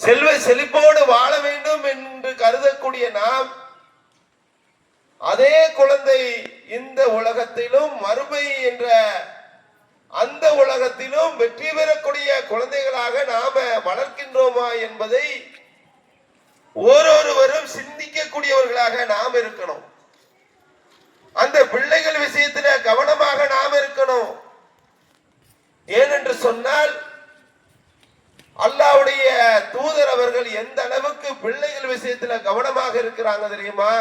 செல்வ செழிப்போடு வாழ வேண்டும் என்று கருதக்கூடிய நாம் அதே குழந்தை இந்த உலகத்திலும் மறுமை என்ற அந்த உலகத்திலும் வெற்றி பெறக்கூடிய குழந்தைகளாக நாம வளர்க்கின்றோமா என்பதை ஓரொருவரும் சிந்திக்கக்கூடியவர்களாக நாம் இருக்கணும். அந்த பிள்ளைகள் விஷயத்துல கவனமாக நாம் இருக்கணும். ஏனென்று சொன்னால் அல்லாஹ்வுடைய தூதர் அவர்கள் எந்த அளவுக்கு பிள்ளைகள் விஷயத்துல கவனமாக இருக்கிறாங்க தெரியுமா?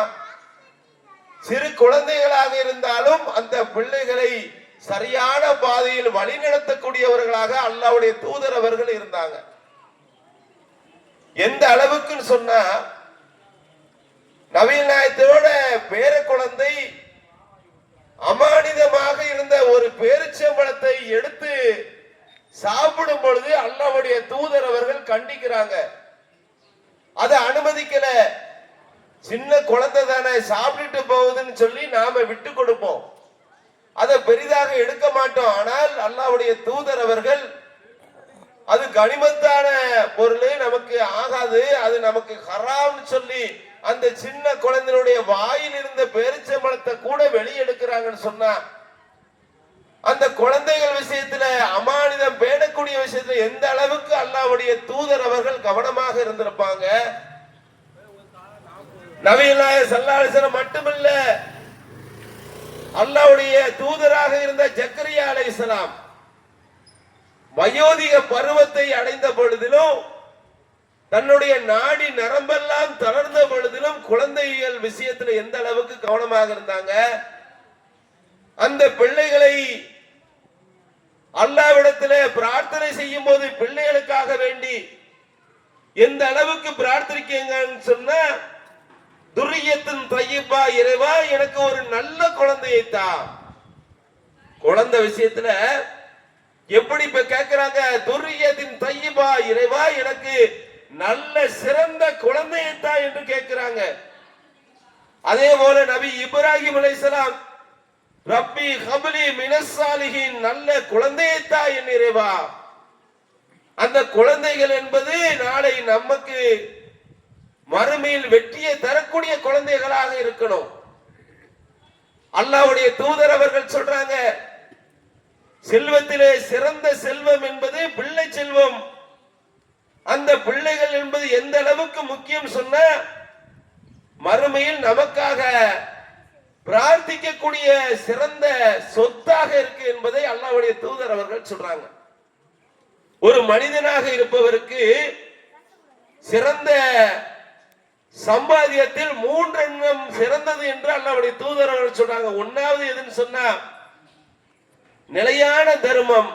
சிறு குழந்தைகளாக இருந்தாலும் அந்த பிள்ளைகளை சரியான பாதையில் வழிநடத்தக்கூடியவர்களாக அல்லாஹ்வுடைய தூதர் அவர்கள் இருந்தாங்க. எந்த அளவுக்கு சொன்னா நபிகள் நாயகத்தோட பேர குழந்தை அமானிதமாக இருந்த ஒரு பேரிச்சம்பழத்தை எடுத்து சாப்பிடும் பொழுது அல்லாஹ்வுடைய தூதர் அவர்கள் கண்டிக்கிறாங்க. அதை அனுமதிக்கல. சின்ன குழந்தை தானே சாப்பிட்டுட்டு போகுதுன்னு சொல்லி நாம விட்டு கொடுப்போம், அதை பெரிதாக எடுக்க மாட்டோம். ஆனால் அல்லாஹ்வுடைய தூதர் அவர்கள் அது கனிமத்தான பொருள், நமக்கு ஆகாது, அது நமக்கு ஹராம்னு சொல்லி அந்த சின்ன குழந்தையுடைய வாயில் இருந்த பேரிச்சம்பழத்தை கூட வெளியெடுக்கிறாங்கன்னு சொன்னா அந்த குழந்தைகள் விஷயத்துல அமானிதம் பேணக்கூடிய விஷயத்துல எந்த அளவுக்கு அல்லாஹ்வுடைய தூதர் அவர்கள் கவனமாக இருந்திருப்பாங்க. நபிகள் நாயகம் ஸல்லல்லாஹு அலைஹி வஸல்லம் மட்டுமல்ல, அல்லாஹ்வுடைய தூதராக இருந்த ஜக்கரியா அலைஹிஸ்ஸலாம் வயோதிக பருவத்தை அடைந்த பொழுதிலும் தன்னுடைய நாடி நரம்பெல்லாம் தளர்ந்த பொழுதிலும் குழந்தைகள் விஷயத்துல எந்த அளவுக்கு கவனமாக இருந்தாங்க. அந்த பிள்ளைகளை அல்லாஹ்விடத்துல பிரார்த்தனை செய்யும் போது பிள்ளைகளுக்காக வேண்டி எந்த அளவுக்கு பிரார்த்திக்கீங்கன்னு சொன்னா, துர்ரியத்தின் தையிபா, இறைவா எனக்கு ஒரு நல்ல குழந்தையை தா. குழந்தை விஷயத்துல எப்படி இப்ப கேட்கிறாங்க? துர்ரியத்தின் தையிபா, இறைவா எனக்கு நல்ல சிறந்த குழந்தையை தா என்று கேட்கிறாங்க. அதே போல நபி இப்ராஹிம் அலைஹிஸ்ஸலாம் ரப்பி ஹப்லி மினஸ் சாலிஹின், நல்ல குழந்தையை தா என் இறைவா. அந்த குழந்தைகள் என்பது நாளை நமக்கு மறுமையில் வெற்றியை தரக்கூடிய குழந்தைகளாக இருக்கணும். அல்லாஹ்வுடைய தூதர் அவர்கள் சொல்றாங்க, செல்வத்திலே சிறந்த செல்வம் என்பது பிள்ளை செல்வம். அந்த பிள்ளைகள் என்பது எந்த அளவுக்கு முக்கியம் சொன்ன, மறுமையில் நமக்காக பிரார்த்திக்கக்கூடிய சிறந்த சொத்தாக இருக்கு என்பதை அல்லாஹ்வுடைய தூதர் அவர்கள் சொல்றாங்க. ஒரு மனிதனாக இருப்பவருக்கு சிறந்த சம்பாதியத்தில் 3 எண்ணம் சிறந்தது என்று அல்லாஹ்வுடைய தூதர் அவர்கள் சொல்றாங்க. ஒன்னாவது எதுன்னு சொன்னா நிலையான தர்மம்.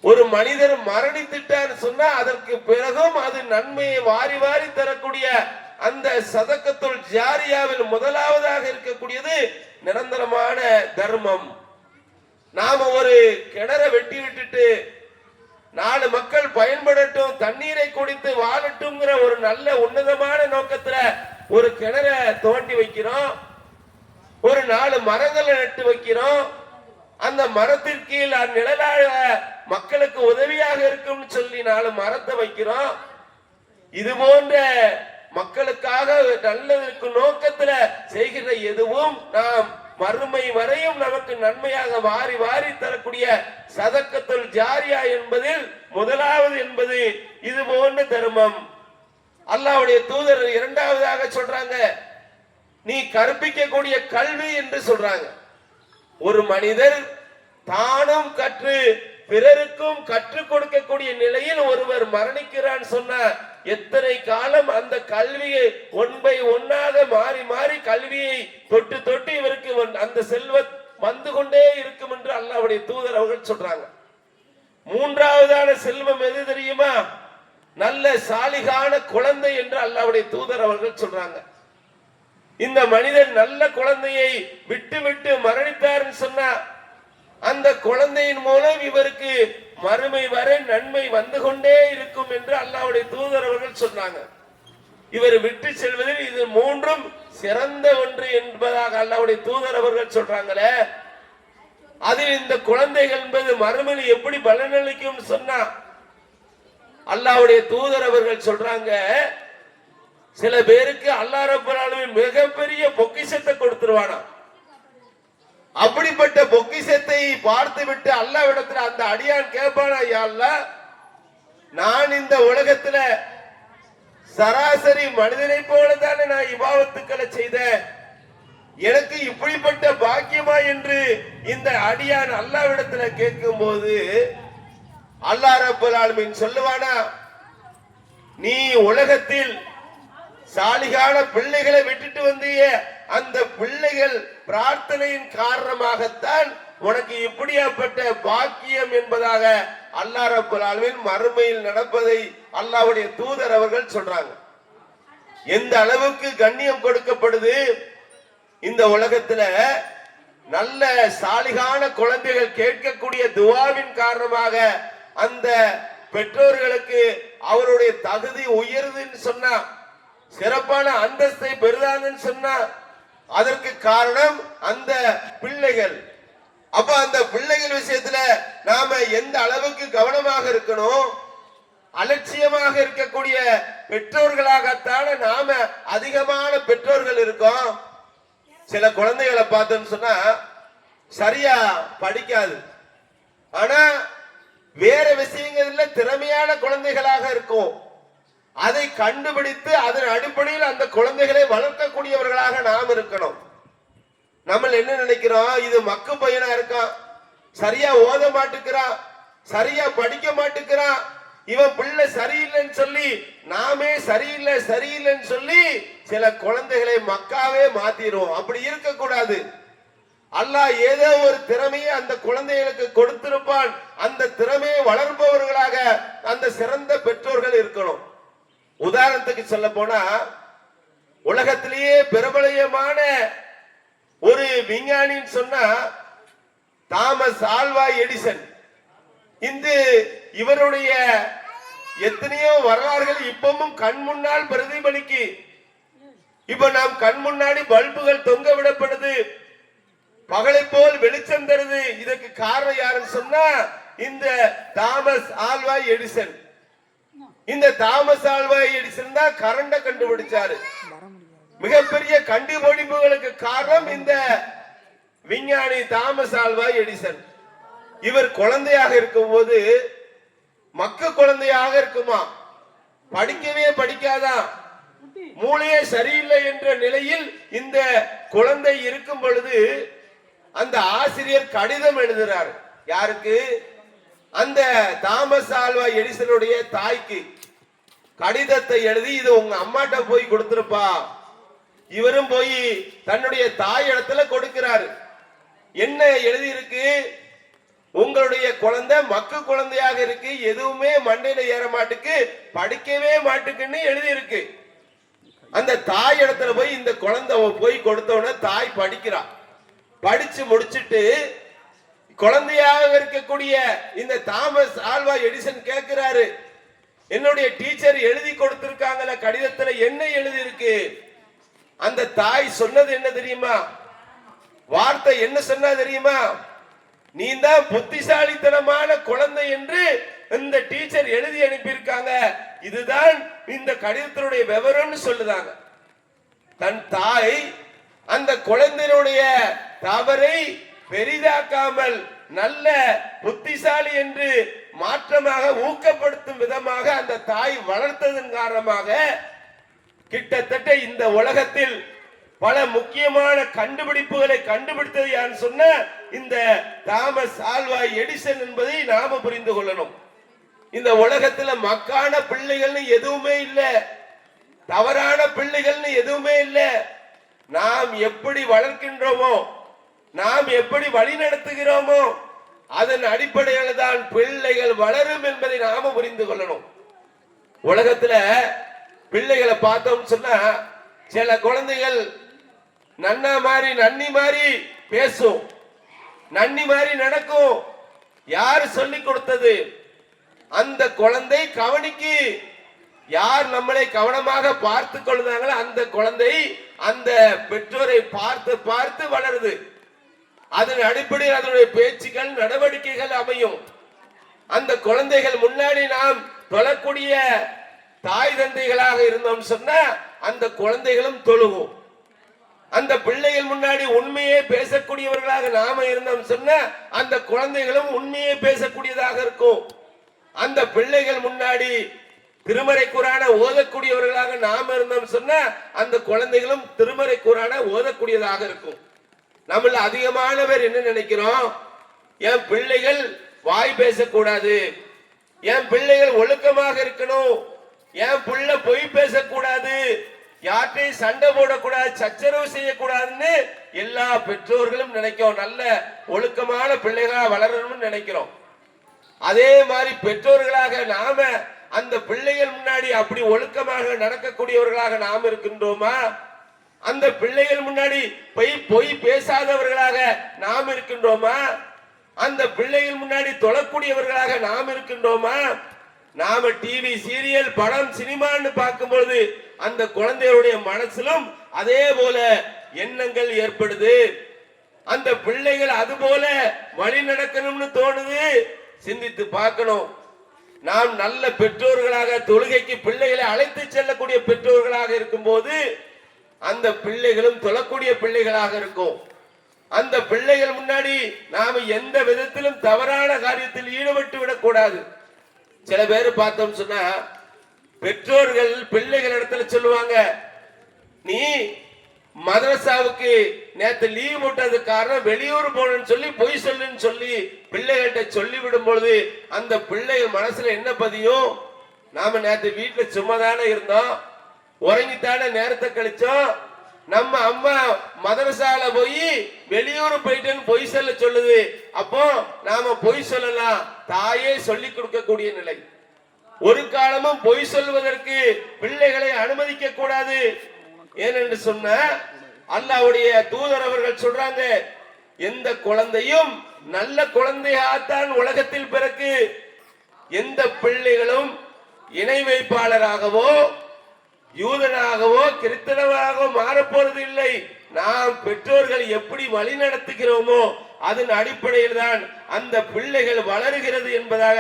ஒரு மனிதர் மரணித்துட்டான்னு சொன்னா அதற்கு பிறகும் அது நன்மையை வாரி வாரி தரக்கூடிய அந்த சதக்கத்துல் ஜாரியாவில் முதலாவதாக இருக்கக்கூடியது நிரந்தரமான தர்மம். நாம ஒரு கிணறை வெட்டி விட்டுட்டு 4 மக்கள் பயன்படட்டும், தண்ணீரை குடித்து வாழட்டும்ங்கிற ஒரு நல்ல உன்னதமான நோக்கத்துல ஒரு கிணறை தோண்டி வைக்கிறோம், ஒரு 4 மரங்களை நட்டு வைக்கிறோம். அந்த மரத்திற்கு கீழ் நிழலாக மக்களுக்கு உதவியாக இருக்கும்னு சொல்லி 4 மரத்தை வைக்கிறோம். இது போன்ற மக்களுக்காக நல்லதற்கு நோக்கத்துல செய்கிற எதுவும் நாம் மறுமை வரையும் நமக்கு நன்மையாக வாரி வாரி தரக்கூடிய சதக்கத்துல் ஜாரியா என்பதில் முதலாவது என்பது இது போன்ற தர்மம். அல்லாஹ்வுடைய தூதர் இரண்டாவதாக சொல்றாங்க, நீ கற்பிக்கக்கூடிய கல்வி என்று சொல்றாங்க. ஒரு மனிதர் தானும் கற்று பிறருக்கும் கற்றுக் கொடுக்கக்கூடிய நிலையில் ஒருவர் மரணிக்கிறான் சொன்ன எத்தனை காலம் அந்த கல்வியை ஒன் பை ஒன்னாக மாறி மாறி கல்வியை தொட்டு தொட்டு இவருக்கு அந்த செல்வம் வந்து கொண்டே இருக்கும் என்று அல்லாஹ்வுடைய தூதர் அவர்கள் சொல்றாங்க. மூன்றாவதான செல்வம் எது தெரியுமா? நல்ல சாலிகான குழந்தை என்று அல்லாஹ்வுடைய தூதர் அவர்கள் சொல்றாங்க. இந்த மனிதன் நல்ல குழந்தையை விட்டு விட்டு மரணித்தார்னு சொன்னா அந்த குழந்தையின் மூலம் இவருக்கு மறுமை வரை நன்மை வந்து கொண்டே இருக்கும் என்று அல்லாஹ்வுடைய தூதர் அவர்கள் சொன்னாங்க. இவர் விட்டு செல்வதில் இது 3ம் சிறந்த ஒன்று என்பதாக அல்லாஹ்வுடைய தூதர் அவர்கள் சொல்றாங்களே. அதில் இந்த குழந்தைகள் என்பது மறுமையில் எப்படி பலனளிக்கும் சொன்னா அல்லாஹ்வுடைய தூதர் அவர்கள் சொல்றாங்க, சில பேருக்கு அல்லாஹ் ரப்பல் ஆலமீன் மிகப்பெரிய பொக்கிஷத்தை கொடுத்துருவானா. அப்படிப்பட்ட பொக்கிஷத்தை பார்த்து விட்டு அல்லாஹ்விடத்துல அந்த அடியான் கேட்பானா, யா அல்லாஹ், நான் இந்த உலகத்துல சராசரி மனிதனை போல தானே நான் இபாதத்துக்களை செய்தேன், எனக்கு இப்படிப்பட்ட பாக்கியமா என்று இந்த அடியான் அல்லாஹ்விடத்துல கேட்கும் போது அல்லாஹ் ரப்பல் ஆலமீன் சொல்லுவானா, நீ உலகத்தில் சாலிகான பிள்ளைகளை விட்டுட்டு வந்திய அந்த பிள்ளைகள் பிரார்த்தனையின் காரணமாகத்தான் உனக்கு இப்படியாப்பட்ட பாக்கியம் என்பதாக அல்லாஹ் ரப்பல் ஆலமீன் மறுமையில் நடப்பதை அல்லாஹ்வுடைய தூதர் அவர்கள் சொல்றாங்க. எந்த அளவுக்கு கண்ணியம் கொடுக்கப்படுது இந்த உலகத்துல. நல்ல சாலிகான குழந்தைகள் கேட்கக்கூடிய துஆவின் காரணமாக அந்த பெற்றோர்களுக்கு அவருடைய தகுதி உயருதுன்னு சொன்னா, சிறப்பான அந்தஸ்தை பெறுதாங்கன்னு சொன்னா, அதற்கு காரணம் அந்த பிள்ளைகள். அப்ப அந்த பிள்ளைகள் விஷயத்துல நாம எந்த அளவுக்கு கவனமாக இருக்கணும். அலட்சியமாக இருக்கக்கூடிய பெற்றோர்களாகத்தான நாம அதிகமான பெற்றோர்கள் இருக்கோம். சில குழந்தைகளை பார்த்தோம்னு சொன்னா சரியா படிக்காது, ஆனா வேற விஷயங்கள்ல திறமையான குழந்தைகளாக இருக்கும். அதை கண்டுபிடித்து அதன் அடிப்படையில் அந்த குழந்தைகளை வளர்க்கக்கூடியவர்களாக நாம் இருக்கணும். நம்ம என்ன நினைக்கிறோம், இது மக்கு பையனா இருக்கான், சரியா ஓத மாட்டுக்கிறான், சரியா படிக்க மாட்டுக்கிறான், இவன் பிள்ளை சரியில்லைன்னு சொல்லி நாமே சரியில்லைன்னு சொல்லி சில குழந்தைகளை மக்காவே மாத்திடுவோம். அப்படி இருக்க கூடாது. அல்லாஹ் ஏதோ ஒரு திறமையை அந்த குழந்தைகளுக்கு கொடுத்திருப்பான். அந்த திறமையை வளர்ப்பவர்களாக அந்த சிறந்த பெற்றோர்கள் இருக்கணும். உதாரணத்துக்கு சொல்ல போனா, உலகத்திலேயே பிரபலமான ஒரு விஞ்ஞானின்னு சொன்னா தாமஸ் ஆல்வா எடிசன். இந்த இவருடைய எத்தனையோ வரலாறுகள் இப்பவும் கண் முன்னால் பிரதிபலிக்கு. இப்ப நாம் கண் முன்னாடி பல்புகள் தொங்க விடப்படுது, பகலை போல் வெளிச்சம் தருது. இதற்கு காரணம் யாருன்னு சொன்னா இந்த தாமஸ் ஆல்வா எடிசன். இந்த தாமஸ் ஆல்வா எடிசன் தான் கரண்ட கண்டுபிடிச்சாரு. மிகப்பெரிய கண்டுபிடிப்புகளுக்கு காரணம் இந்த விஞ்ஞானி தாமஸ் ஆல்வா எடிசன். இவர் குழந்தையாக இருக்கும் போது மக்க குழந்தையாக இருக்குமா, படிக்கவே படிக்காதான், மூளையே சரியில்லை என்ற நிலையில் இந்த குழந்தை இருக்கும் பொழுது அந்த ஆசிரியர் கடிதம் எழுதுறார். யாருக்கு? அந்த தாமஸ் ஆல்வா எடிசனுடைய தாய்க்கு கடிதத்தை எழுதி, இது உங்க அம்மாட்ட போய் கொடுத்திருப்பா. இவரும் போய் தன்னுடைய தாய் இடத்துல கொடுக்கிறாரு. என்ன எழுதி இருக்கு? உங்களுடைய குழந்தை மக்கு குழந்தையாக இருக்கு, எதுவுமே மண்டையில ஏற மாட்டுக்கு, படிக்கவே மாட்டுக்குன்னு எழுதி இருக்கு. அந்த தாய் இடத்துல போய் இந்த குழந்தை போய் கொடுத்தவன தாய் படிக்கிறா. படிச்சு முடிச்சிட்டு குழந்தையாக இருக்கக்கூடிய இந்த தாமஸ் ஆல்வா எடிசன் கேட்கிறாரு, என்னுடைய டீச்சர் எழுதி கொடுத்திருக்காங்கல கடிதத்துல என்ன எழுதி இருக்கு? அந்த தாய் சொன்னது என்ன தெரியுமா? வார்த்தை என்ன சொன்னா தெரியுமா? நீ தான் புத்திசாலித்தனமான குழந்தை என்று இந்த டீச்சர் எழுதி அனுப்பியிருக்காங்க, இதுதான் இந்த கடிதத்தினுடைய விவரம்னு சொல்லுதாங்க. தன் தாய் அந்த குழந்தையினுடைய தவறை பெரிதாக்காமல் நல்ல புத்திசாலி என்று மாற்றமாக ஊக்கப்படுத்தும் விதமாக அந்த தாய் வளர்த்ததன் காரணமாக கிட்டத்தட்ட இந்த உலகத்தில் பல முக்கியமான கண்டுபிடிப்புகளை கண்டுபிடித்தது யான்னு சொன்ன இந்த தாமஸ் ஆல்வா எடிசன் என்பதை நாம புரிந்து கொள்ளணும். இந்த உலகத்துல மக்கான பிள்ளைகள்னு எதுவுமே இல்ல, தவறான பிள்ளைகள்னு எதுவுமே இல்ல. நாம் எப்படி வளர்க்கின்றோமோ, நாம் எப்படி வழி நடத்துகிறோமோ அதன் அடிப்படையில் தான் பிள்ளைகள் வளரும் என்பதை நாம புரிந்து கொள்ளணும். உலகத்துல பிள்ளைகளை பார்த்தோம் சொன்னா சில குழந்தைகள் நன்னா மாதிரி நன்னி மாதிரி பேசும், நன்னி மாதிரி நடக்கும். யாரு சொல்லி கொடுத்தது? அந்த குழந்தை கவனிக்கு. யார் நம்மளை கவனமாக பார்த்து கொள்ளுதாங்களோ அந்த குழந்தை அந்த பெற்றோரை பார்த்து பார்த்து வளருது. அதன் அடிப்படையில் அதனுடைய பேச்சுக்கள் நடவடிக்கைகள் அமையும். அந்த குழந்தைகள் முன்னாடி நாம் தொழக்கூடிய தாய் தந்தைகளாக இருந்தோம் சொன்னா அந்த குழந்தைகளும் தொழுகும். அந்த பிள்ளைகள் முன்னாடி உண்மையே பேசக்கூடியவர்களாக நாம இருந்தோம் சொன்னா அந்த குழந்தைகளும் உண்மையே பேசக்கூடியதாக இருக்கும். அந்த பிள்ளைகள் முன்னாடி திருமறை குரான ஓதக்கூடியவர்களாக நாம இருந்தோம் சொன்னா அந்த குழந்தைகளும் திருமறை குரான ஓதக்கூடியதாக இருக்கும். நம்மள அதிகமான பேர் என்ன நினைக்கிறோம், என் பிள்ளைகள் வாய் பேசக்கூடாது, என் பிள்ளைகள் ஒழுக்கமாக இருக்கணும், என் பிள்ளை பொய் பேசக்கூடாது, யார்ட்டையும் சண்டை போடக்கூடாது, சச்சரவு செய்யக்கூடாதுன்னு எல்லா பெற்றோர்களும் நினைக்கிறோம். நல்ல ஒழுக்கமான பிள்ளைகளா வளரணும்னு நினைக்கிறோம். அதே மாதிரி பெற்றோர்களாக நாம அந்த பிள்ளைகள் முன்னாடி அப்படி ஒழுக்கமாக நடக்கக்கூடியவர்களாக நாம் இருக்கின்றோமா? அந்த பிள்ளைகள் முன்னாடி பொய் பேசாதவர்களாக நாம் இருக்கின்றோமா? அந்த பிள்ளைகள் முன்னாடி தொழக்கூடியவர்களாக நாம் இருக்கின்றோமா? நாம டிவி சீரியல் படம் சினிமான்னு பார்க்கும்போது அந்த குழந்தைகளுடைய மனசிலும் அதே போல எண்ணங்கள் ஏற்படுது. அந்த பிள்ளைகள் அது போல வழி நடக்கணும்னு தோணுது. சிந்தித்து பார்க்கணும். நாம் நல்ல பெற்றோர்களாக தொழுகைக்கு பிள்ளைகளை அழைத்து செல்லக்கூடிய பெற்றோர்களாக இருக்கும் போது அந்த பிள்ளைகளும் தொழக்கூடிய பிள்ளைகளாக இருக்கும். அந்த பிள்ளைகள் முன்னாடி நாம எந்த விதத்திலும் தவறான காரியத்தில் ஈடுபட்டு விடக்கூடாது. சில பேர் பார்த்தோம் சொன்னா பெற்றோர்கள் பிள்ளைகள் இடத்துல சொல்லுவாங்க, நீ மதரசாவுக்கு நேத்து லீவ் போட்டது காரணம் வெளியூர் போகணும்னு சொல்லி பொய் சொல்லுன்னு சொல்லி பிள்ளைகள்கிட்ட சொல்லி விடும் பொழுது அந்த பிள்ளைகள் மனசுல என்ன பதியும், நாம நேத்து வீட்டுல சும்மா தானே இருந்தோம், உறங்கித்தானே நேரத்தை கழிச்சோம், நம்ம அம்மா மதரசால போய் வெளியூர் போயிட்டேன்னு பொய் சொல்ல சொல்லுது, அப்போ நாம பொய் சொல்லலாம். தாயே சொல்லி கொடுக்கக்கூடிய நிலை. ஒரு காலமும் பொய் சொல்வதற்கு பிள்ளைகளை அனுமதிக்க கூடாது. ஏனென்று சொன்ன அல்லாஹ்வுடைய தூதர் அவர்கள் சொல்றாங்க, எந்த குழந்தையும் நல்ல குழந்தையாத்தான் உலகத்தில் பிறகு, எந்த பிள்ளைகளும் இணை வைப்பாளராகவோ யூதனாகவோ கிறிஸ்தவனாகவோ மாறப்போறது இல்லை. நாம் பெற்றோர்கள் எப்படி வழி நடத்துகிறோமோ அதன் அடிப்படையில் தான் அந்த பிள்ளைகள் வளருகிறது என்பதாக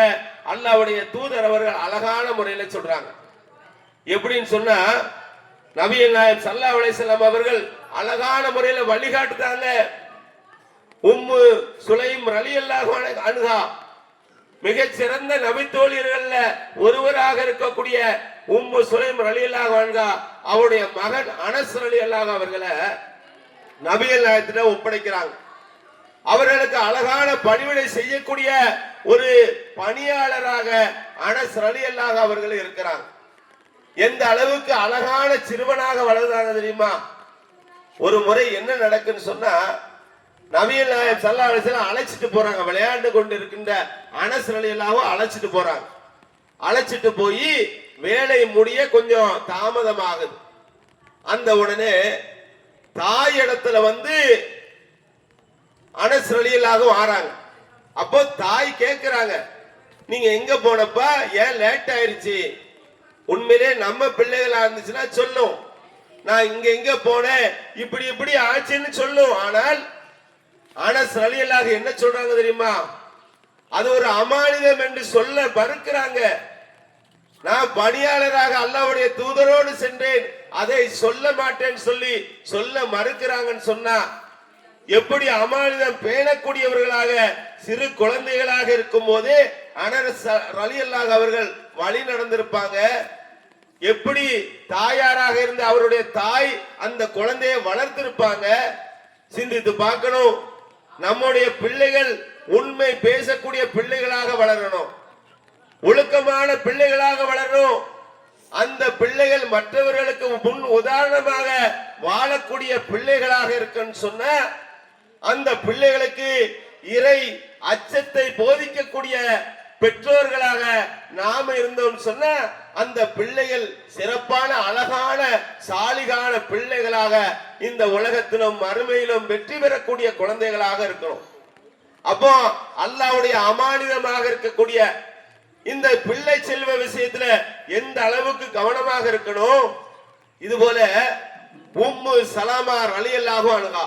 அல்லாஹ்வுடைய தூதர் அவர்கள் அழகான முறையில சொல்றாங்க. எப்படின்னு சொன்னா நபிகள் நாயகம் ஸல்லல்லாஹு அலைஹி வஸல்லம் அவர்கள் அழகான முறையில வழிகாட்டுதாங்க. உம்மு சுலைம் ரலியல்லாஹு அன்ஹா மிகச் சிறந்த நபி தோழியர்கள்ல ஒருவராக இருக்கக்கூடிய உம்மு சுலைம் ரலியல்லாஹு அன்ஹா அவருடைய மகன் அனஸ் ரலியல்லாஹு அவர்களை நபிகள் நாயகத்திடம் ஒப்படைக்கிறாங்க. அவர்களுக்கு அழகான பணிவிடை செய்யக்கூடிய ஒரு பணியாளராக அனஸ் ரலியல்லாஹு அவர்கள் இருக்கிறாங்க. எந்த அளவுக்கு அழகான சிறுவனாக வளர்ந்தாங்க தெரியுமா? ஒரு முறை என்ன நடக்குன்னு சொன்னா நபிகள் நாயகம் ஸல்லல்லாஹு அலைஹி வஸல்லம் அழைச்சிட்டு போறாங்க. விளையாண்டு கொண்டு இருக்கின்ற அனஸ் ரலியல்லாஹு அழைச்சிட்டு போறாங்க. அழைச்சிட்டு போய் வேலை முடிய கொஞ்சம் தாமதமாகுது. அந்த உடனே தாய் இடத்துல வந்து அனஸ் ரலியல்லாஹு ஆறாங்க. அப்போ தாய் கேட்கிறாங்க, நீங்க எங்க போனப்பா, ஏன் லேட் ஆயிருச்சு? உண்மையிலே நம்ம பிள்ளைகளா இருந்துச்சுன்னா சொல்லும், நான் இங்க எங்க போனேன் இப்படி இப்படி ஆச்சுன்னு சொல்லும். ஆனால் அனஸ் ரலியல்லாஹு என்ன சொல்றாங்க தெரியுமா? அது ஒரு அமானிதம் என்று சொல்ல மறுக்கிறாங்க. நான் பணியாளராக அல்லாஹ்வுடைய தூதரோடு சென்றேன், அதை சொல்ல மாட்டேன்னு சொல்லி சொல்ல மறுக்கிறாங்கன்னு சொன்னா எப்படி அமானிதம் பேணக்கூடியவர்களாக சிறு குழந்தைகளாக இருக்கும் போதே அனஸ் ரலியல்லாஹு அவர்கள் வழி நடந்திருப்பாங்க. எப்படி தாயாராக இருந்து அவருடைய தாய் அந்த குழந்தையை வளர்த்திருப்பாங்க. சிந்தித்து பார்க்கணும். நம்முடைய பிள்ளைகள் உண்மை பேசக்கூடிய பிள்ளைகளாக வளரணும், ஒழுக்கமான பிள்ளைகளாக வளரணும். அந்த பிள்ளைகள் மற்றவர்களுக்கு முன் உதாரணமாக வாழக்கூடிய பிள்ளைகளாக இருக்குன்னு சொன்ன அந்த பிள்ளைகளுக்கு இறை அச்சத்தை போதிக்கக்கூடிய பெற்றோர்களாக நாம இருந்தோம் சொன்ன அந்த பிள்ளைகள் சிறப்பான அழகான சாலிகான பிள்ளைகளாக இந்த உலகத்திலும் மறுமையிலும் வெற்றி பெறக்கூடிய குழந்தைகளாக இருக்கணும். அப்போ அல்லாஹ்வுடைய அமானிதமாக இருக்கக்கூடிய இந்த பிள்ளை செல்வ விஷயத்துல எந்த அளவுக்கு கவனமாக இருக்கணும். இது போல உம்மு சலமா ரலியல்லாஹு அன்ஹா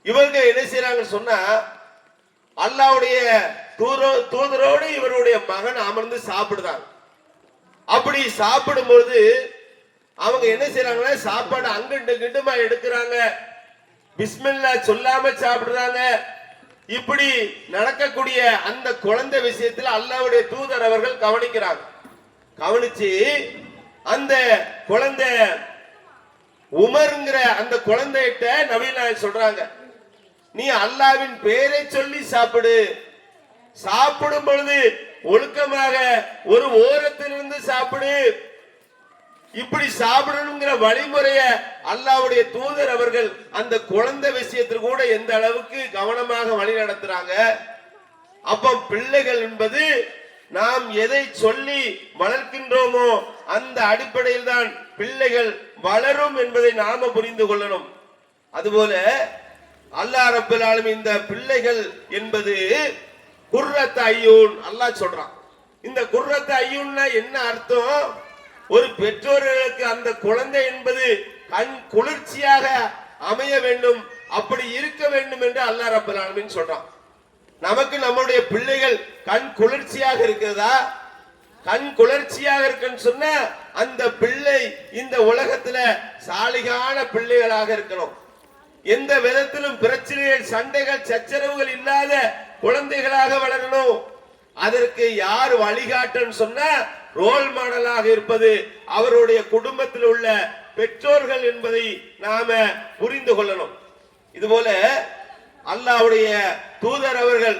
இவங்க என்ன செய்யறாங்க சொன்னா அல்லாஹ்வுடைய தூதரோடு இவருடைய மகன் அமர்ந்து சாப்பிடுறாங்க. அப்படி சாப்பிடும்போது அவங்க என்ன செய்யறாங்கன்னா சாப்பாடு அங்கிட்டு கிண்டுமா எடுக்கிறாங்க, பிஸ்மில்லா சொல்லாம சாப்பிடுறாங்க. இப்படி நடக்கக்கூடிய அந்த குழந்தை விஷயத்துல அல்லாஹ்வுடைய தூதர் அவர்கள் கவனிக்கிறாங்க. கவனிச்சு அந்த குழந்தை உமர்ங்கிற அந்த குழந்தைகிட்ட நபிகள் சொல்றாங்க, நீ அல்லாஹ்வின் பெயரை சொல்லி சாப்பிடு, சாப்பிடும் பொழுது ஒழுக்கமாக ஒரு ஓரத்திலிருந்து சாப்பிடு. இப்படி சாப்பிடணுங்கிற வழிமுறைய அல்லாஹ்வுடைய தூதர் அவர்கள் அந்த குழந்தை விஷயத்தில் கூட எந்த அளவுக்கு கவனமாக வழி நடத்துறாங்க. அப்ப பிள்ளைகள் என்பது நாம் எதை சொல்லி வளர்க்கின்றோமோ அந்த அடிப்படையில் தான் பிள்ளைகள் வளரும் என்பதை நாம புரிந்து கொள்ளணும். அதுபோல அல்லாஹ் ரப்பல் ஆலமீன் இந்த பிள்ளைகள் என்பது குர்ரத் அய்யூன் அல்லாஹ் சொல்றான். இந்த குர்ரத் அய்யூன்னா என்ன அர்த்தம்? ஒரு பெற்றோர்களுக்கு அந்த குழந்தை என்பது கண் குளிர்ச்சியாக அமைய வேண்டும், அப்படி இருக்க வேண்டும் என்று அல்லாஹ் ரப்பல் ஆலமீன் சொல்றான். நமக்கு நம்முடைய பிள்ளைகள் கண் குளிர்ச்சியாக இருக்கிறதா? கண் குளிர்ச்சியாக இருக்குன்னு சொன்ன அந்த பிள்ளை இந்த உலகத்துல சாலிகான பிள்ளைகளாக இருக்கணும். எந்த விதத்திலும் பிரச்சனைகள், சண்டைகள், சச்சரவுகள் இல்லாத குழந்தைகளாக வளரணும். அதற்கு யார் வழிகாட்டுன்னு சொன்ன ரோல் மாடலாக இருப்பது அவருடைய குடும்பத்தில் உள்ள பெற்றோர்கள் என்பதை நாம புரிந்து கொள்ளணும். இதுபோல அல்லாஹ்வுடைய தூதர் அவர்கள்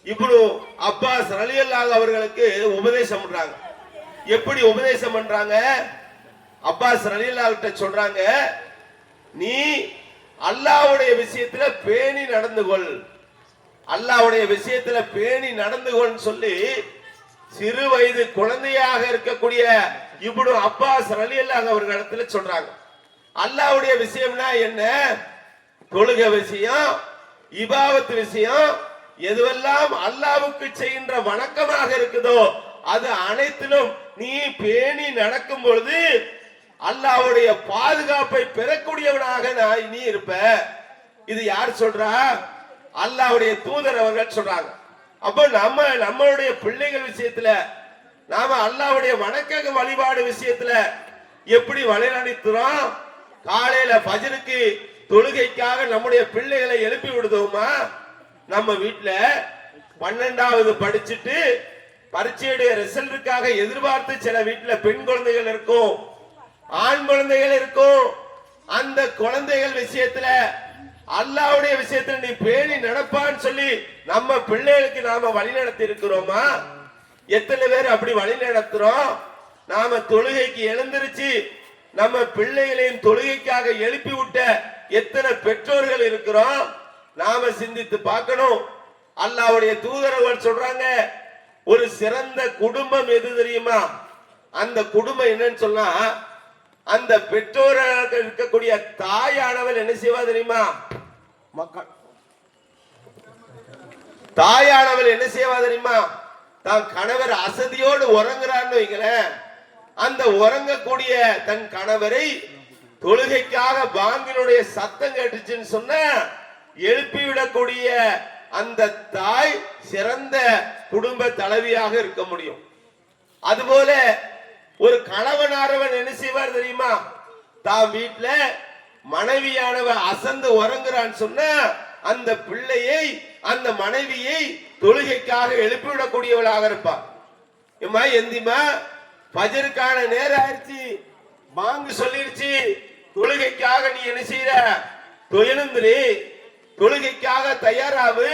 இப்னு அப்பாஸ் ரலியல்லாஹு அவர்களுக்கு உபதேசம் பண்றாங்க. எப்படி உபதேசம் பண்றாங்க? அப்பாஸ் ரலியல்லாஹு கிட்ட சொல்றாங்க, நீ அல்லாஹ்வுடைய விஷயத்துல பேணி நடந்து கொள், அல்லாஹ்வுடைய விஷயத்துல பேணி நடந்து கொள்னு சொல்லி சிறு வயது குழந்தையாக இருக்கக்கூடிய இப்னு அப்பாஸ் ரலியல்லாஹு அவர்களிடத்துல சொல்றாங்க. அல்லாஹ்வுடைய விஷயம்னா என்ன? தொழுகை விஷயம், இபாதத் விஷயம், எதுவெல்லாம் அல்லாஹ்வுக்கு செய்கின்ற வணக்கமாக இருக்குதோ அது அனைத்திலும் நீ பேணி நடக்கும் பொழுது அல்லாஹ்வுடைய பாதுகாப்பை பெறக்கூடியவனாக நீ இருப்ப. இது யார் சொல்றா? அல்லாஹ்வுடைய தூதர் அவர்கள் சொல்றாங்க. அப்ப நம்மளுடைய பிள்ளைகள் விஷயத்துல நாம அல்லாஹ்வுடைய வணக்க வழிபாடு விஷயத்துல எப்படி வழிநடத்துறோம்? காலையில ஃபஜ்ருக்கு தொழுகைக்காக நம்முடைய பிள்ளைகளை எழுப்பி விடுதோமா? நம்ம வீட்டுல 12வது படிச்சுட்டு பரீட்சையுடைய ரிசல்ட்டுக்காக எதிர்பார்த்து சில வீட்டுல பெண் குழந்தைகள் இருக்கும், ஆண் குழந்தைகள் இருக்கும். அந்த குழந்தைகள் விஷயத்துல அல்லாஹ்வுடைய விஷயத்துல நீ பேணி நடப்பான்னு சொல்லி நம்ம பிள்ளைகளுக்கு நாம வழி நடத்தி இருக்கிறோமா? எத்தனை பேர் அப்படி வழி நடத்துறோம்? நாம தொழுகைக்கு எழுந்திருச்சு நம்ம பிள்ளைகளையும் தொழுகைக்காக எழுப்பி விட்ட எத்தனை பெற்றோர்கள் இருக்கிறோம்? நாம சிந்தித்து பார்க்கணும். அல்லாஹ்வுடைய தூதர்கள் சொல்றாங்க, ஒரு சிறந்த குடும்பம் எது தெரியுமா? அந்த குடும்பம் என்னன்னு சொன்னா அந்த பெற்றோராக இருக்கக்கூடிய தாயானவள் என்ன செய்வா தெரியுமா? மக்கள் தாயானவள் என்ன செய்வா தெரியுமா? தான் கணவர் அசதியோடு உறங்குறான்னு வைங்களேன், அந்த உறங்கக்கூடிய தன் கணவரை தொழுகைக்காக பாங்கினுடைய சத்தம் கேட்டுச்சுன்னு சொன்ன எழுப்பிவிடக்கூடிய அந்த தாய் சிறந்த குடும்ப தலைவியாக இருக்க முடியும். அதுபோல ஒரு கணவனானவன் என்ன செய்வார் தெரியுமா? தான் வீட்டுல மனைவியானவ அசந்து உறங்குறான்னு சொன்ன அந்த பிள்ளையை, அந்த மனைவியை தொழுகைக்காக எழுப்பிவிடக்கூடியவளாக இருப்பார். ஏமா எந்திமா, ஃபஜ்ருக்கான நேரம் ஆயிடுச்சு, பாங்கு சொல்லிருச்சு, தொழுகைக்காக நீ என்ன செய்யற? எழுந்திரு, தொழுகைக்காக தயாராகு.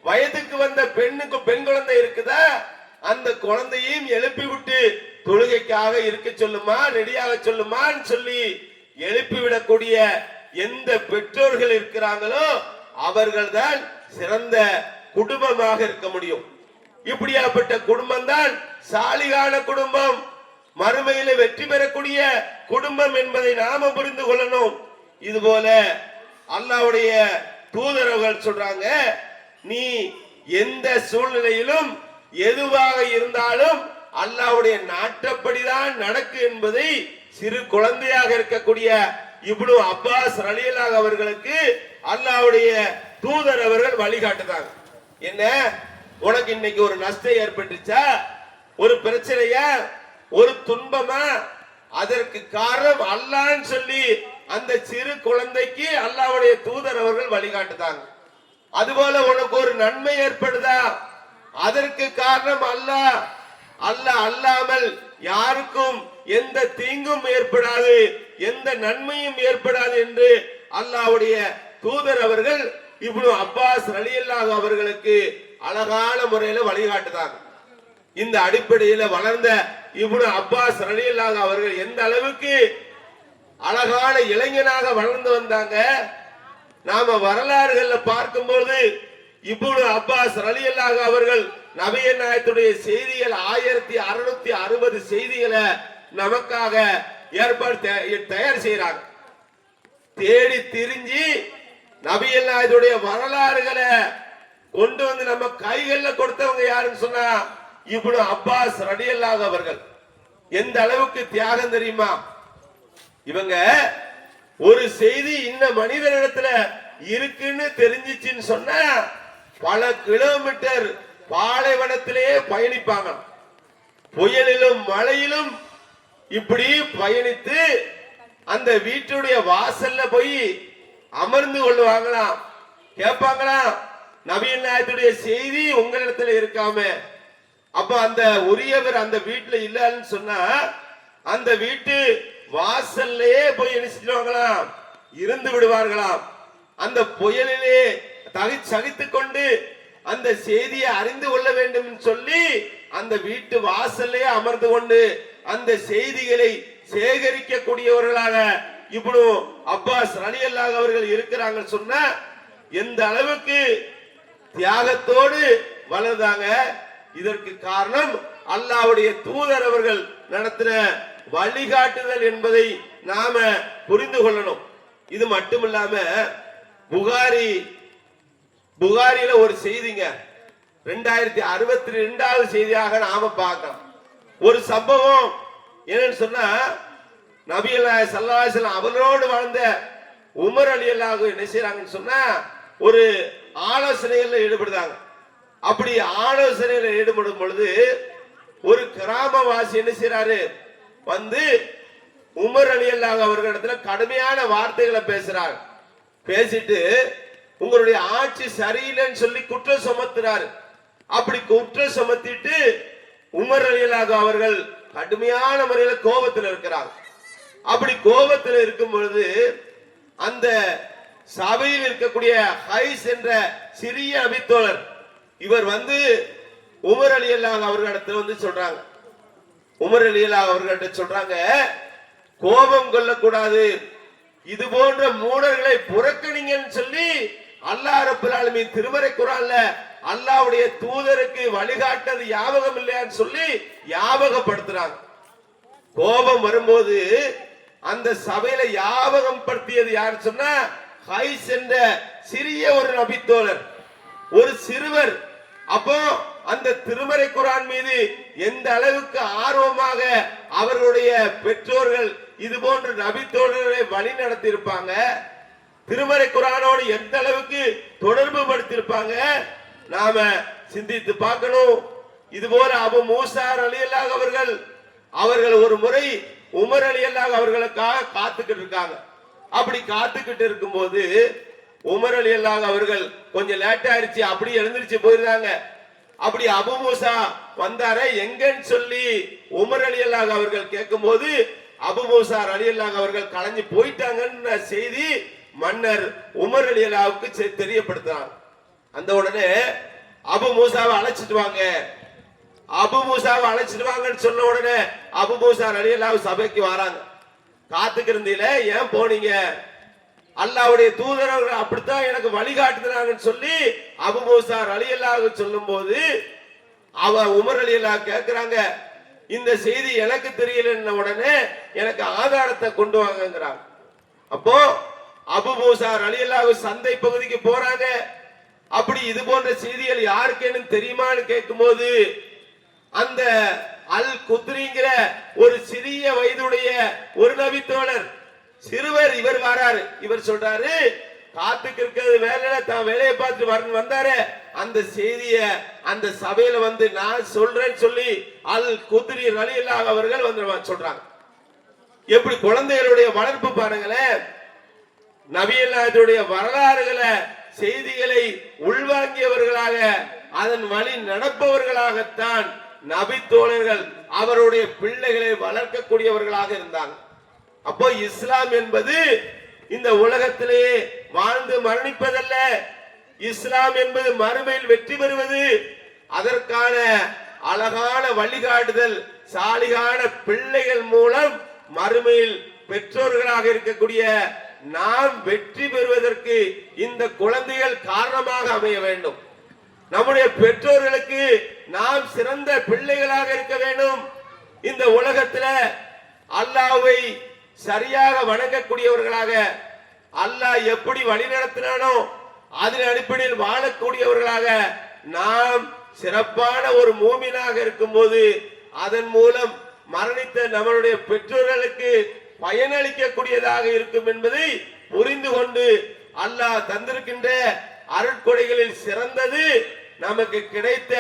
வயதுக்கு வந்த பெண்ணுக்கு பெண் குழந்தை இருக்குதா, அந்த குழந்தையும் எழுப்பி விட்டு தொழுகைக்காக இருக்க சொல்லுமா, ரெடியாக சொல்லுமான்னு சொல்லி எழுப்பிவிடக்கூடிய எந்த பெற்றோர்கள் இருக்கிறாங்களோ அவர்கள் தான் சிறந்த குடும்பமாக இருக்க முடியும். இப்படியாப்பட்ட குடும்பம் தான் சாலிகான குடும்பம், மறுமையில வெற்றி பெறக்கூடிய குடும்பம் என்பதை நாம புரிந்து கொள்ளணும். இதுபோல அல்லாஹ்வுடைய தூதர்கள் சொல்றாங்க, நீ எந்த சூழ்நிலையிலும் எதுவாக இருந்தாலும் அல்லாஹ்வுடைய நாட்டப்படிதான் நடக்கு என்பதை சிறு குழந்தையாக இருக்கக்கூடிய இப்னு அப்பாஸ் ரலியல்லாஹு அவர்களுக்கு அல்லாஹ்வுடைய தூதர் அவர்கள் வழிகாட்டுறாங்க. என்ன, உனக்கு இன்னைக்கு ஒரு நஷ்டம் ஏற்பட்டுச்சா, ஒரு பிரச்சனையா, ஒரு துன்பமா? அதற்கு காரணம் அல்லாஹ்னு சொல்லி அந்த சிறு குழந்தைக்கு அல்லாஹ்வுடைய தூதர் அவர்கள் வழிகாட்டுதாங்க. அதுபோல உனக்கு ஒரு நன்மை ஏற்படுதா? அதற்கு காரணம் அல்லாஹ். அல்லாஹ் அல்லாமல் யாருக்கும் எந்த தீங்கும் ஏற்படாது, எந்த நன்மையும் ஏற்படாது என்று அல்லாஹ்வுடைய தூதர் அவர்கள் இப்னு அப்பாஸ் ரலியல்லாஹு அவர்களுக்கு அழகான முறையில வழிகாட்டுதாங்க. இந்த அடிப்படையில வளர்ந்த இப்னு அப்பாஸ் ரலியல்லாஹு அவர்கள் எந்த அளவுக்கு அழகான இளைஞனாக வளர்ந்து வந்தாங்க. நாம வரலாறுகள்ல பார்க்கும்போது இப்னு அப்பாஸ் ரலியல்லாஹு அவர்கள் நபிகள் நாயகத்துடைய செய்திகள் 1660 செய்திகளை நமக்காக ஏற்பாடு தயார் செய்யறாங்க. தேடி திரிஞ்சு நபிகள் நாயகத்துடைய வரலாறுகளை கொண்டு வந்து நம்ம கைகள்ல கொடுத்தவங்க யாருன்னு சொன்னா இப்னு அப்பாஸ் ரலியல்லாஹு அவர்கள். எந்த அளவுக்கு தியாகம் தெரியுமா? இவங்க ஒரு செய்தி இந்த மனிதனிடத்துல இருக்குன்னு தெரிஞ்சிச்சுன்னு சொன்னா பல கிலோமீட்டர் பாலைவனத்திலேயே பயணிப்பாங்க. புயலிலும் மழையிலும் இப்படி பயணித்து அந்த வீட்டுடைய வாசல்ல போய் அமர்ந்து கொள்ளுவாங்களாம். கேட்பாங்களாம், நபிகள் நாயகத்துடைய செய்தி உங்களிடத்துல இருக்காம. அப்ப அந்த உரியவர் அந்த வீட்டுல இல்லன்னு சொன்னா அந்த வீட்டு வாசல்லையே போய் நினைச்சிடுவாங்களாம், இருந்து விடுவார்களாம். அந்த புயலிலே சகித்துக் கொண்டு அந்த செய்தியை அறிந்து கொள்ள வேண்டும் சொல்லி அந்த வீட்டு வாசல்லையே அமர்ந்து கொண்டு அந்த செய்திகளை சேகரிக்க கூடியவர்களாக இப்னு அப்பாஸ் ரலியல்லாஹு அவர்கள் இருக்கிறாங்க சொன்னா எந்த அளவுக்கு தியாகத்தோடு வளர்ந்தாங்க. இதற்கு காரணம் அல்லாஹ்வுடைய தூதர் அவர்கள் நடத்தின வழிகாட்டுதல் என்பதை நாம புரிந்து கொள்ளணும். இது மட்டுமில்லாம புகாரில ஒரு செய்திங்க 2062வது செய்தியாக நாம பார்க்கலாம். ஒரு சம்பவம் என்னன்னு சொன்னா நபிகள் நாயகம் ஸல்லல்லாஹு அலைஹி வஸல்லம் அவரோடு வாழ்ந்த உமர் ரலியல்லாஹு என்ன செய்றாங்கன்னு சொன்னா ஒரு ஆலோசனையில ஈடுபடுறாங்க. அப்படி ஆலோசனையில ஈடுபடும் பொழுது ஒரு கிராமவாசி என்ன செய்யறாரு, வந்து உமர் ரலியல்லாஹு அவர்களிடத்துல கடுமையான வார்த்தைகளை பேசுறார். பேசிட்டு உங்களுடைய ஆட்சி சரியில்லைன்னு சொல்லி குற்றம் சுமத்துறாரு. அப்படி குற்றம் சுமத்திட்டு உமர் ரலியல்லாஹு அவர்கள் கடுமையான முறையில கோபத்தில் இருக்கிறார். அப்படி கோபத்தில் இருக்கும் பொழுது அந்த சபையில் இருக்கக்கூடிய ஹைஸ் என்ற சிறிய நபித்தோழர் இவர் வந்து உமர் ரலியல்லாஹு அவர்களிடத்துல வந்து சொல்றாங்க. உமர் ரலியல்லாஹு அவர்கிட்ட சொல்றாங்க, கோபம் கொள்ளக்கூடாது, இது போன்ற மூடர்களை புறக்கணிங்கன்னு சொல்லி அல்லாஹ் ரப்பல் ஆலமீன் திருமறை குர்ஆன்ல அல்லாஹ்வுடைய தூதருக்கு வழிகாட்டது ஞாபகம் இல்லையான்னு சொல்லி ஞாபகப்படுத்துறாங்க. கோபம் வரும்போது அந்த சபையில ஞாபகம் படுத்தியது யாரு சொன்னா ஹைஸ் என்ற சிறிய ஒரு நபித்தோழர், ஒரு சிறுவர். அப்போ அந்த திருமறை குர்ஆன் மீது எந்த அளவுக்கு ஆர்வமாக அவர்களுடைய பெற்றோர்கள் இது போன்ற நபித்தோழர்களை வழி நடத்தி இருப்பாங்க, திருமறை குர்ஆனோடு எந்த அளவுக்கு தொடர்பு படுத்திருப்பாங்க நாம சிந்தித்து பார்க்கணும். இது போல அபு மூசா ரலியல்லாஹு அவர்கள் ஒரு முறை உமர் ரலியல்லாஹு அவர்களுக்காக காத்துக்கிட்டு இருக்காங்க. அப்படி காத்துக்கிட்டு இருக்கும்போது உமர் ரலியல்லாஹு அவர்கள் கொஞ்சம் லேட் ஆயிருச்சு, அப்படி எழுந்திருச்சு போயிருந்தாங்க. அப்படி அபு மூசா வந்தார எங்கன்னு சொல்லி உமர் ரலியல்லாஹு அவர்கள் கேட்கும் போது அபு மூசா ரலியல்லாஹு அவர்கள் கலஞ்சி போயிட்டாங்கன்னு செய்தி மன்னர் உமர் ரலியல்லாஹுக்கு தெரியப்படுத்துறாங்க. அந்த உடனே அபு மூசாவை அழைச்சிட்டு வாங்க, அபு மூசாவை அழைச்சிட்டு வாங்கன்னு சொன்ன உடனே அபு மூசா ரலியல்லாஹு சபைக்கு வராங்க. காத்துக்கு இருந்தீல, ஏன் போனீங்க? அல்லாஹ்வுடைய தூதரவர்கள் அப்படித்தான் எனக்கு வழிகாட்டுனாங்கன்னு சொல்லி அபு மூசா ரலியல்லாஹு சொல்லும் போது உமர் ரலியல்லாஹு கேட்கிறாங்க, இந்த செய்தி எனக்கு தெரியலன்ன உடனே எனக்கு ஆதாரத்தை கொண்டு வாங்கங்கிறாங்க. அப்போ அபு மூசா ரலியல்லாஹு சந்தை பகுதிக்கு போறாங்க. அப்படி இது போன்ற செய்திகள் யாருக்குன்னு தெரியுமான்னு கேட்கும் போது அந்த அல் குத்ரிங்கிற ஒரு சிறிய வயதுடைய ஒரு நபித்தோழர் சிறுவர் இவர் வராரு. இவர் சொல்றாரு, காத்துக்கு இருக்கிறது வேலையில தான் வேலையை பார்த்துட்டு வந்தாரு, அந்த செய்திய அந்த சபையில வந்து நான் சொல்றேன்னு சொல்லி அல் குத்ரி ரலியல்லாஹு அவர்கள் வந்து சொல்றாங்க. எப்படி குழந்தைகளுடைய வளர்ப்பு பாருங்களேன். நபிகள் நாயகத்துடைய வரலாறுகளை செய்திகளை உள்வாங்கியவர்களாக அதன் வழி நடப்பவர்களாகத்தான் நபி தோழர்கள் அவருடைய பிள்ளைகளை வளர்க்கக்கூடியவர்களாக இருந்தாங்க. அப்போ இஸ்லாம் என்பது இந்த உலகத்திலேயே வாழ்ந்து மரணிப்பதல்ல. இஸ்லாம் என்பது மறுமையில் வெற்றி பெறுவது. அதற்கான அழகான வழிகாட்டுதல் சாலிகான பிள்ளைகள் மூலம் மறுமையில் பெற்றோர்களாக இருக்கக்கூடிய நாம் வெற்றி பெறுவதற்கு இந்த குழந்தைகள் காரணமாக அமைய வேண்டும். நம்முடைய பெற்றோர்களுக்கு நாம் சிறந்த பிள்ளைகளாக இருக்க வேண்டும். இந்த உலகத்தில் அல்லாஹ்வை சரியாக வணங்கக்கூடியவர்களாக, அல்லாஹ் எப்படி வழிநடத்தினானோ அதன் அடிப்படையில் வாழக்கூடியவர்களாக நாம் சிறப்பான ஒரு மூமினாக இருக்கும்போது அதன் மூலம் மரணித்த நம்மளுடைய பெற்றோர்களுக்கு பயனளிக்கக்கூடியதாக இருக்கும் என்பதை புரிந்து கொண்டு அல்லாஹ் தந்திருக்கின்ற அருட்கொடைகளில் சிறந்தது நமக்கு கிடைத்த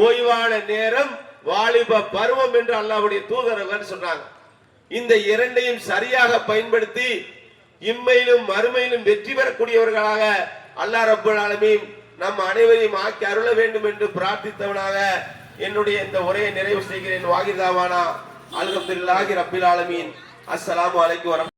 ஓய்வான நேரம் வாலிப பருவம் என்று அல்லாஹ்வுடைய தூதர்கள் சொன்னாங்க. இந்த இரண்டையும் சரியாக பயன்படுத்தி இம்மையிலும் மறுமையிலும் வெற்றி பெறக்கூடியவர்களாக அல்லாஹ் ரப்பல் ஆலமீன் நம் அனைவரையும் ஆக்கி அருள வேண்டும் என்று பிரார்த்தித்தவனாக என்னுடைய இந்த உரையை நிறைவு செய்கிறேன். வாகிதாவானா அல்ஹம்துலில்லாஹி ரப்பில் ஆலமீன். அஸ்ஸலாமு அலைக்கும்.